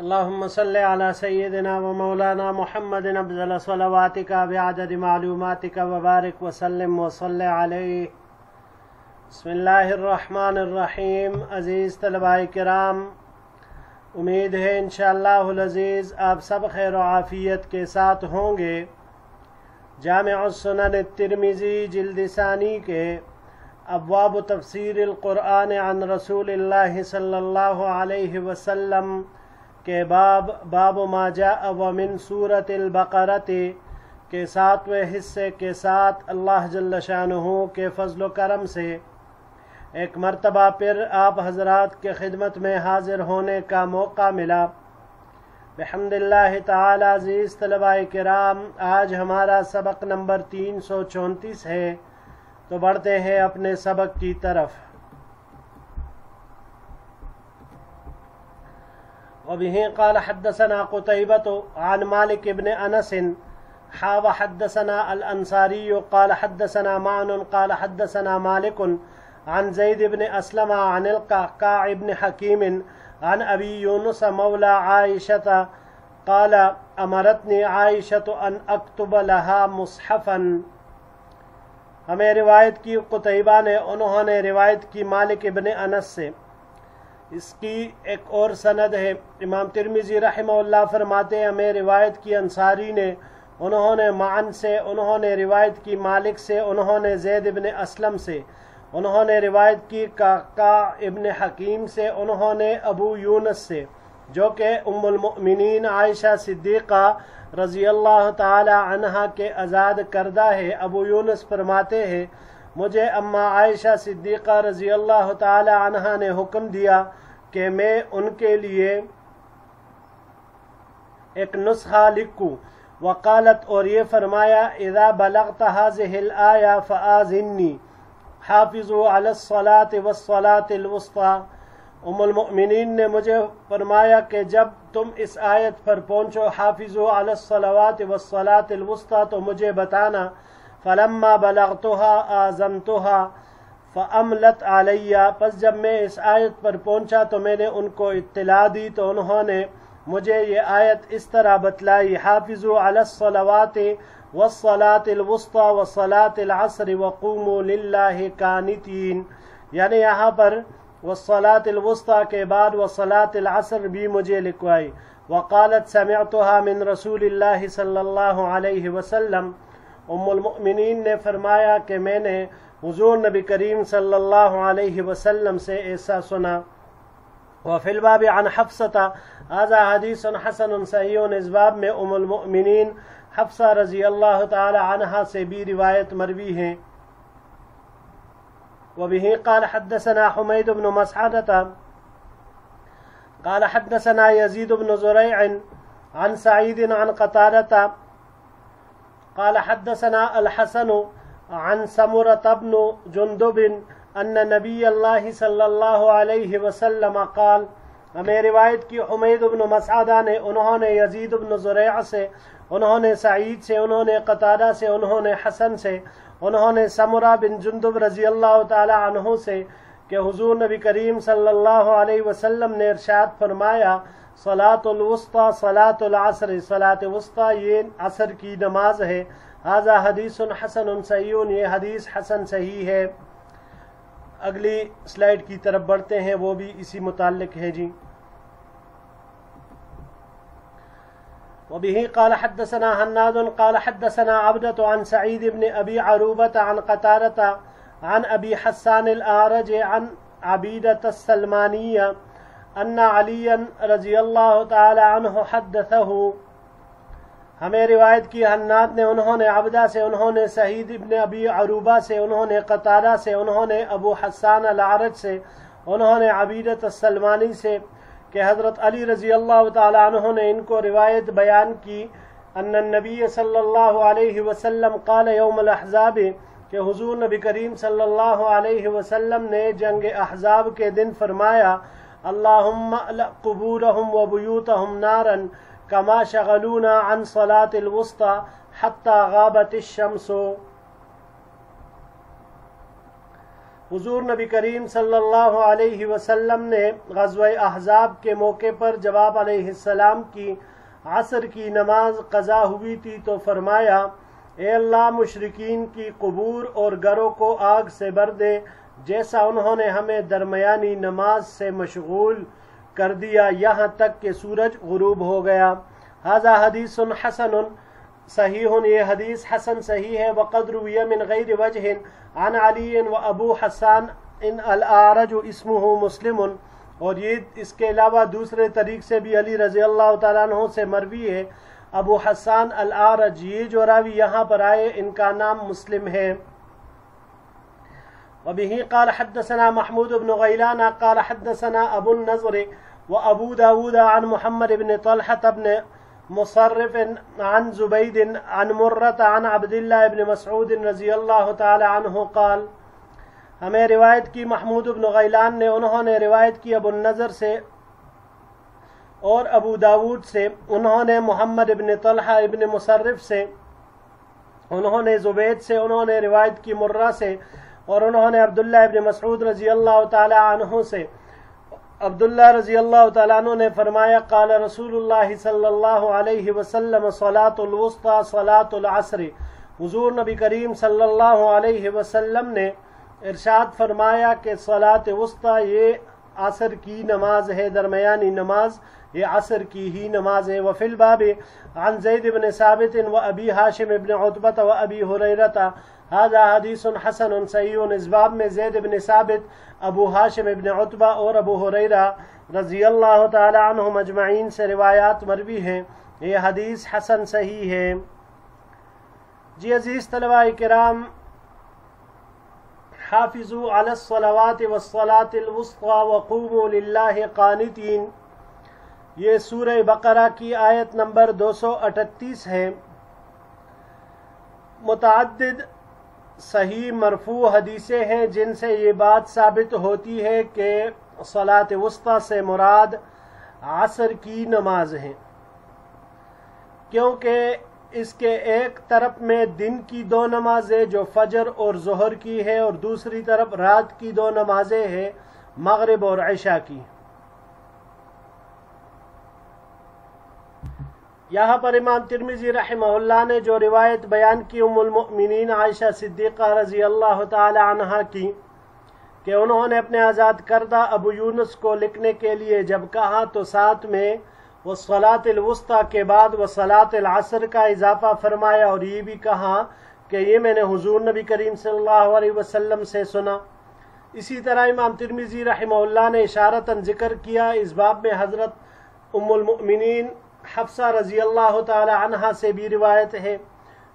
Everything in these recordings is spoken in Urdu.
اللهم صل على سيدنا ومولانا محمد أفضل صلواتك بعدد معلوماتك وبارك وسلم وصل عليه. بسم اللہ الرحمن الرحیم. عزیز طلباء کرام، امید ہے انشاءاللہ العزیز آپ سب خیر و عافیت کے ساتھ ہوں گے. جامع السنن الترمذی جلد ثانی کے ابواب تفسیر القرآن عن رسول اللہ صلی اللہ علیہ وسلم کے باب ما جاء ومن سورۃ البقرۃ کے 7ویں حصے کے ساتھ اللہ جل شانہ کے فضل و کرم سے ایک مرتبہ پھر آپ حضرات کے خدمت میں حاضر ہونے کا موقع ملا. بحمد اللہ تعالی. عزیز طلباء کرام، آج ہمارا سبق نمبر 334 ہے، تو بڑھتے ہیں اپنے سبق کی طرف. وبه قال حدثنا قتيبة عن مالك بن أنس وحدثنا الأنصاري قال حدثنا معن قال حدثنا مالك عن زيد بن أسلم عن القعقاع بن حكيم عن أبي يونس مولى عائشة قال أمرتني عائشة أن أكتب لها مصحفا. ہمیں روایت کی قتیبہ نے، انہوں نے روایت کی مالک ابن انس سے. اس کی ایک اور سند ہے. امام ترمذی رحمہ اللہ فرماتے ہیں ہمیں روایت کی انصاری نے، انہوں نے معن سے، انہوں نے روایت کی مالک سے، انہوں نے زید ابن اسلم سے، انہوں نے روایت کی قعقاع ابن حکیم سے، انہوں نے ابو یونس سے جو کہ ام المؤمنین عائشہ صدیقہ رضی اللہ تعالی عنہا کے آزاد کردہ ہے. ابو یونس فرماتے ہیں مجھے اما عائشہ صدیقہ رضی اللہ تعالی عنہا نے حکم دیا کہ میں ان کے لیے ایک نسخہ لکھوں. وقالت، اور یہ فرمایا، اذا بلغت هذه الآیہ فآذنی حافظوا علی الصلاة والصلاة الوسطی. ام المؤمنین نے مجھے فرمایا کہ جب تم اس آیت پر پہنچو حافظوا علی الصلوات والصلاة الوسطی تو مجھے بتانا. فلما بلغتها آذنتها فأملت علی. پس جب میں اس آیت پر پہنچا تو میں نے ان کو اطلاع دی تو انہوں نے مجھے یہ آیت اس طرح بتلائی، حافظوا علی الصلوات والصلاة الوسطی وصلاة العصر وقوموا للہ قانتین. یعنی یہاں پر والصلاة الوسطی کے بعد وصلاة العصر بھی مجھے لکھوائی. وقالت سمعتها من رسول اللہ صلی اللہ علیہ وسلم. ام المؤمنین نے فرمایا کہ میں نے حضور نبی کریم صلی اللہ علیہ وسلم سے ایسا سنا. وفی الباب عن حفصہ، هذا حدیث حسن صحیح. اس باب میں ام المؤمنین حفصہ رضی اللہ تعالی عنہا سے بھی روایت مروی ہیں. وبه قال حدثنا حمید بن مسعدة قال حدثنا يزيد بن زريع عن سعيد عن قتادة قال حدثنا الحسن عن سمرة بن جندب ان نبی اللہ صلی اللہ علیہ وسلم قال. ہمیں روایت کی حمید بن مسعدہ نے، انہوں نے یزید بن زریع سے، انہوں نے سعید سے، انہوں نے قتادہ سے، انہوں نے حسن سے، انہوں نے سمرہ بن جندب رضی اللہ تعالی عنہ سے کہ حضور نبی کریم صلی اللہ علیہ وسلم نے ارشاد فرمایا، صلاۃ الوسطی صلاۃ العصر. صلاۃ وسطی یہ عصر کی نماز ہے. ھذا حدیث حسن صحیح. یہ حدیث حسن صحیح ہے. اگلی سلائیڈ کی طرف بڑھتے ہیں، وہ بھی اسی متعلق ہے جی. وبه قال حدثنا حناد قال حدثنا عبدة عن سعيد بن أبي عروبة عن قتادة عن أبي حسان الأعرج عن عبيدة السلمانية أن عليا رضي الله تعالى عنه حدثه. ہمیں روایت کی حناد نے، انہوں نے عبدہ سے، انہوں نے سعید ابن ابی عروبہ سے، انہوں نے قتادہ سے، انہوں نے ابو حسان العرج سے، انہوں نے عبیدۃ السلمانی سے کہ حضرت علی رضی اللہ تعالی عنہ نے ان کو روایت بیان کی ان النبی صلی اللہ علیہ وسلم قال یوم الاحزاب، کہ حضور نبی کریم صلی اللہ علیہ وسلم نے جنگ احزاب کے دن فرمایا، اللہم اَلْ قبورہم وبیوتہم نارا کما شغلونا عن صلاة الوسطی حتی غابت الشمس. حضور نبی کریم صلی اللہ علیہ وسلم نے غزوہ احزاب کے موقع پر جب آپ علیہ السلام کی عصر کی نماز قضا ہوئی تھی تو فرمایا اے اللہ مشرکین کی قبور اور گھروں کو آگ سے بھر دے جیسا انہوں نے ہمیں درمیانی نماز سے مشغول کر دیا یہاں تک کہ سورج غروب ہو گیا۔ ھذا حدیث حسن صحیح، یہ حدیث حسن صحیح ہے۔ وقد روی من غیر وجہ عن علی و ابو حسان ان الاعرج اسمہ مسلم، اور یہ اس کے علاوہ دوسرے طریق سے بھی علی رضی اللہ تعالیٰ عنہ سے مروی ہے ابو حسان الاعرج، یہ جو راوی یہاں پر آئے ان کا نام مسلم ہے۔ وبه قال حدثنا محمود بن غیلان قال حدثنا ابو النضر وابو داود عن محمد بن طلحة بن مصرف عن زبید عن مرة عن عبد الله بن مسعود رضی اللہ تعالی عنہ قال، ہمیں روایت کی محمود بن غیلان نے، انہوں نے روایت کی ابو النضر سے اور ابو داود سے، انہوں نے محمد بن طلحہ ابن مصرف سے، انہوں نے زبید سے، انہوں نے روایت کی مرہ سے، اور انہوں نے عبداللہ ابن مسعود رضی اللہ تعالی عنہ سے، عبداللہ رضی اللہ تعالیٰ عنہ نے فرمایا قال رسول اللہ صلی اللہ علیہ وسلم صلاۃ الوسطی صلاۃ العصر، حضور نبی کریم صلی اللہ علیہ وسلم نے ارشاد فرمایا کہ صلاۃ وسطی یہ عصر کی نماز ہے، درمیانی نماز یہ عصر کی ہی نماز ہے۔ وفی الباب عن زید بن ثابت و ابی ہاشم بن عتبہ و ابی ہریرہ ھذا حدیث حسن صحیح، اس باب میں زید بن ثابت، ابو ہاشم ابن عتبہ اور ابو ہریرہ رضی اللہ تعالی عنہم اجمعین سے روایات مروی ہیں، یہ حدیث حسن صحیح ہے۔ جی عزیز طلباء کرام، حافظوا علی الصلوات والصلاة الوسطی وقوموا للہ قانتین، یہ سورہ بقرہ کی آیت نمبر 238 ہے۔ متعدد صحیح مرفوع حدیثیں ہیں جن سے یہ بات ثابت ہوتی ہے کہ صلاۃ وسطی سے مراد عصر کی نماز ہے، کیونکہ اس کے ایک طرف میں دن کی دو نمازیں جو فجر اور ظہر کی ہے، اور دوسری طرف رات کی دو نمازیں ہیں مغرب اور عشاء کی۔ یہاں پر امام ترمذی رحمہ اللہ نے جو روایت بیان کی ام المؤمنین عائشہ صدیقہ رضی اللہ تعالی عنہا کی کہ انہوں نے اپنے آزاد کردہ ابو یونس کو لکھنے کے لیے جب کہا تو ساتھ میں والصلاۃ الوسطی کے بعد والصلاۃ العصر کا اضافہ فرمایا، اور یہ بھی کہا کہ یہ میں نے حضور نبی کریم صلی اللہ علیہ وسلم سے سنا۔ اسی طرح امام ترمذی رحمہ اللہ نے اشارتاً ذکر کیا اس باب میں حضرت ام المؤمنین حفصہ رضی اللہ تعالی عنہا سے بھی روایت ہے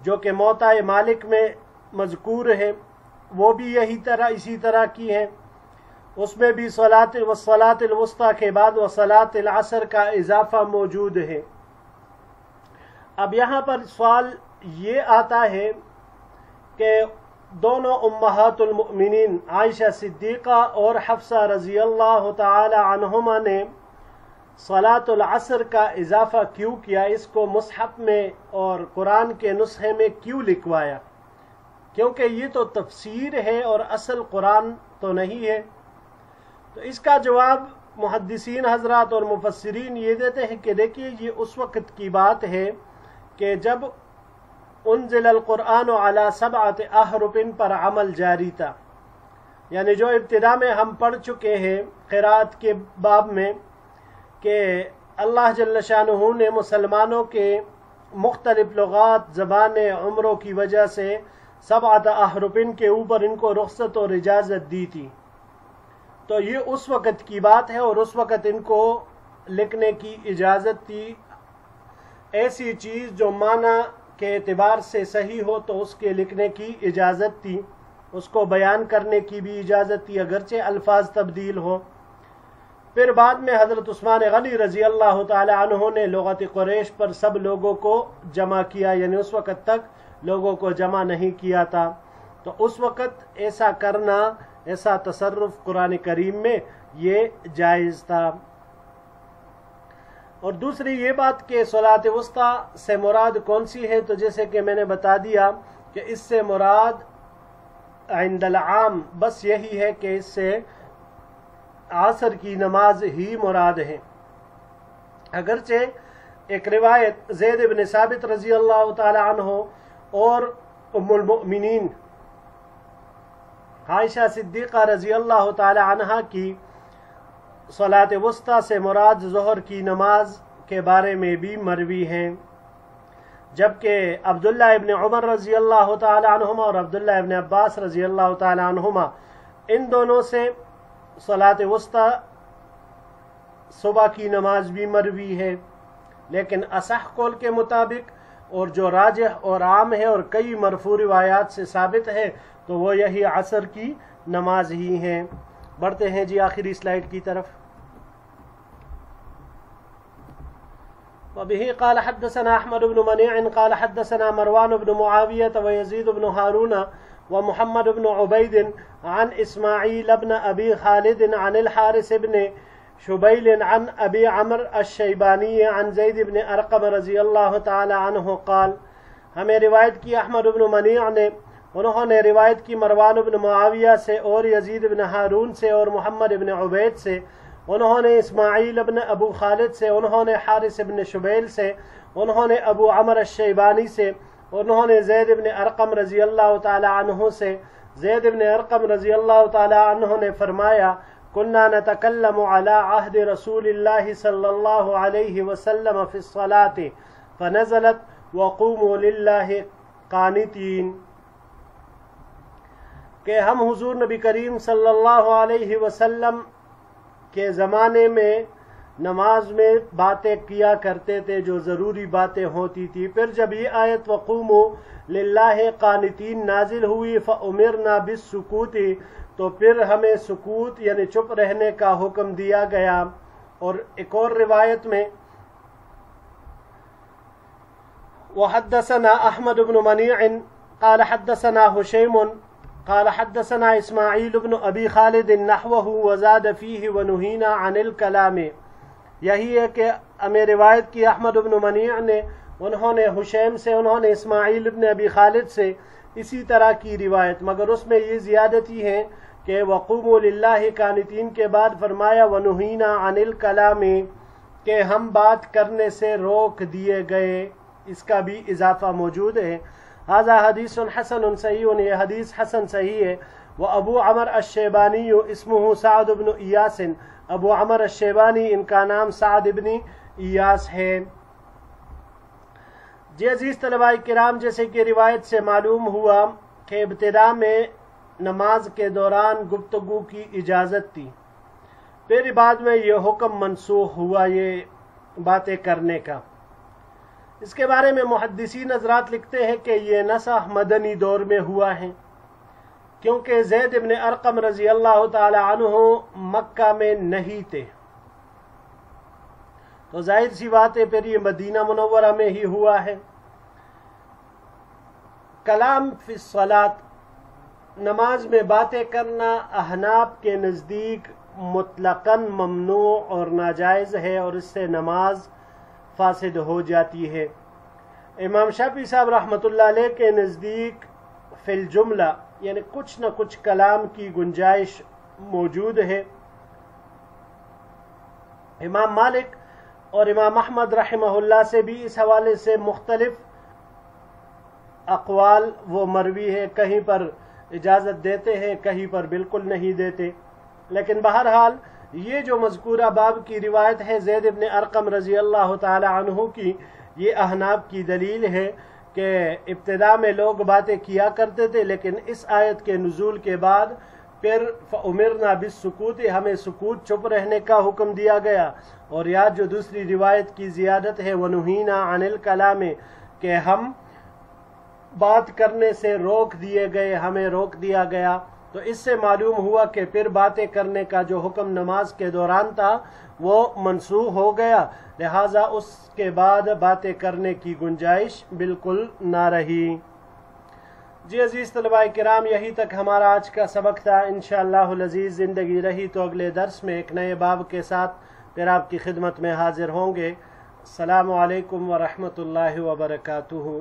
جو کہ موطا مالک میں مذکور ہے، وہ بھی اسی طرح کی ہے، اس میں بھی والصلاۃ الوسطی کے بعد والصلاۃ العصر کا اضافہ موجود ہے۔ اب یہاں پر سوال یہ آتا ہے کہ دونوں امہات المؤمنین عائشہ صدیقہ اور حفصہ رضی اللہ تعالی عنہما نے صلاۃ العصر کا اضافہ کیوں کیا، اس کو مصحف میں اور قرآن کے نسخے میں کیوں لکھوایا؟ کیونکہ یہ تو تفسیر ہے اور اصل قرآن تو نہیں ہے۔ تو اس کا جواب محدثین حضرات اور مفسرین یہ دیتے ہیں کہ دیکھیے یہ اس وقت کی بات ہے کہ جب انزل القرآن علی 7 احرف پر عمل جاری تھا، یعنی جو ابتدا میں ہم پڑھ چکے ہیں قرات کے باب میں کہ اللہ جل شانہ نے مسلمانوں کے مختلف لغات زبانیں عمروں کی وجہ سے 7 احرف کے اوپر ان کو رخصت اور اجازت دی تھی، تو یہ اس وقت کی بات ہے اور اس وقت ان کو لکھنے کی اجازت تھی۔ ایسی چیز جو معنی کے اعتبار سے صحیح ہو تو اس کے لکھنے کی اجازت تھی، اس کو بیان کرنے کی بھی اجازت تھی اگرچہ الفاظ تبدیل ہو۔ پھر بعد میں حضرت عثمان غنی رضی اللہ تعالی عنہ نے لغت قریش پر سب لوگوں کو جمع کیا، یعنی اس وقت تک لوگوں کو جمع نہیں کیا تھا، تو اس وقت ایسا کرنا، ایسا تصرف قرآن کریم میں یہ جائز تھا۔ اور دوسری یہ بات کہ صلاۃ وسطی سے مراد کون سی ہے، تو جیسے کہ میں نے بتا دیا کہ اس سے مراد عند العام بس یہی ہے کہ اس سے عصر کی نماز ہی مراد ہے۔ اگرچہ ایک روایت زید بن ثابت رضی اللہ تعالی عنہ اور ام المؤمنین عائشہ صدیقہ رضی اللہ تعالی عنہ کی صلاۃ وسطیٰ سے مراد ظہر کی نماز کے بارے میں بھی مروی ہیں، جبکہ عبداللہ ابن عمر رضی اللہ تعالی عنہما اور عبداللہ ابن عباس رضی اللہ تعالی عنہما ان دونوں سے صلاۃ وسطیٰ صبح کی نماز بھی مروی ہے، لیکن اصح قول کے مطابق اور جو راجح اور عام ہے اور کئی مرفوع روایات سے ثابت ہے تو وہ یہی عصر کی نماز ہی ہیں۔ بڑھتے ہیں جی آخری سلائیڈ کی طرف۔ وبه قال حدثنا احمد بن منيع قال حدثنا مروان بن معاوية ويزيد بن هارون ومحمد بن عبيد عن اسماعيل بن ابي خالد عن الحارث بن شبيل عن ابي عمرو الشيباني عن زيد بن ارقم رضی اللہ تعالی عنہ قال، ہمیں روایت کی احمد بن منیع نے، انہوں نے روایت کی مروان بن معاویہ سے اور یزید بن ہارون سے اور محمد بن عبید سے، انہوں نے اسماعیل بن ابو خالد سے، انہوں نے حارث بن شبیل سے، انہوں نے ابو عمر الشیبانی سے، انہوں نے زید بن ارقم رضی اللہ تعالی عنہ سے، زید بن ارقم رضی اللہ تعالی عنہ نے فرمایا، كنا نتكلم على عهد رسول الله صلى الله عليه وسلم في الصلاة فنزلت وقوموا لله قانتين، کہ ہم حضور نبی کریم صلی اللہ علیہ وسلم کے زمانے میں نماز میں باتیں کیا کرتے تھے جو ضروری باتیں ہوتی تھی، پھر جب یہ آیت وقوموا للہ قانتین نازل ہوئی فأمرنا بالسکوت، تو پھر ہمیں سکوت یعنی چپ رہنے کا حکم دیا گیا۔ اور ایک اور روایت میں وحدثنا احمد بن منیع قال حدثنا حشیم قال حدثنا اسماعیل بن ابی خالد نحوه وزاد فیہ ونہینا عن الکلام، یہی ہے کہ ہمیں روایت کی احمد بن منیع نے، انہوں نے حشیم سے، انہوں نے اسماعیل بن ابی خالد سے اسی طرح کی روایت، مگر اس میں یہ زیادتی ہے کہ وقوموا للہ قانتین کے بعد فرمایا ونہینا عن الکلام، کہ ہم بات کرنے سے روک دیے گئے، اس کا بھی اضافہ موجود ہے۔ ھذا حدیث حسن صحیح، یہ حدیث حسن صحیح ہے۔ وابو عمر الشیبانی اسمہ سعد بن ایاس، ابو عمر الشیبانی ان کا نام سعد بن ایاس ہے۔ جی عزیز طلباء کرام، جیسے کہ روایت سے معلوم ہوا کہ ابتدا میں نماز کے دوران گفتگو کی اجازت تھی، پھر بعد میں یہ حکم منسوخ ہوا یہ باتیں کرنے کا۔ اس کے بارے میں محدثین حضرات لکھتے ہیں کہ یہ نسخ مدنی دور میں ہوا ہے، کیونکہ زید بن ارقم رضی اللہ تعالی عنہ مکہ میں نہیں تھے، تو ظاہر سی بات ہے پھر یہ مدینہ منورہ میں ہی ہوا ہے۔ کلام فی الصلاۃ، نماز میں باتیں کرنا احناف کے نزدیک مطلقاً ممنوع اور ناجائز ہے، اور اس سے نماز فاسد ہو جاتی ہے۔ امام شافعی صاحب رحمۃ اللہ علیہ کے نزدیک فی الجملہ یعنی کچھ نہ کچھ کلام کی گنجائش موجود ہے۔ امام مالک اور امام احمد رحمہ اللہ سے بھی اس حوالے سے مختلف اقوال وہ مروی ہے، کہیں پر اجازت دیتے ہیں، کہیں پر بالکل نہیں دیتے، لیکن بہرحال یہ جو مذکورہ باب کی روایت ہے زید بن ارقم رضی اللہ تعالی عنہ کی، یہ احناف کی دلیل ہے کہ ابتدا میں لوگ باتیں کیا کرتے تھے، لیکن اس آیت کے نزول کے بعد پھر فَأُمِرْنَا بِالسُّكُوتِ، ہمیں سکوت چپ رہنے کا حکم دیا گیا۔ اور یا جو دوسری روایت کی زیادت ہے وَنُهِينَا عَنِ الْكَلَامِ، کہ ہم بات کرنے سے روک دیے گئے، ہمیں روک دیا گیا۔ تو اس سے معلوم ہوا کہ پھر باتیں کرنے کا جو حکم نماز کے دوران تھا وہ منسوخ ہو گیا، لہٰذا اس کے بعد باتیں کرنے کی گنجائش بالکل نہ رہی۔ جی عزیز طلباء کرام، یہی تک ہمارا آج کا سبق تھا۔ انشاءاللہ العزیز زندگی رہی تو اگلے درس میں ایک نئے باب کے ساتھ پھر آپ کی خدمت میں حاضر ہوں گے۔ السلام علیکم ورحمۃ اللہ وبرکاتہ۔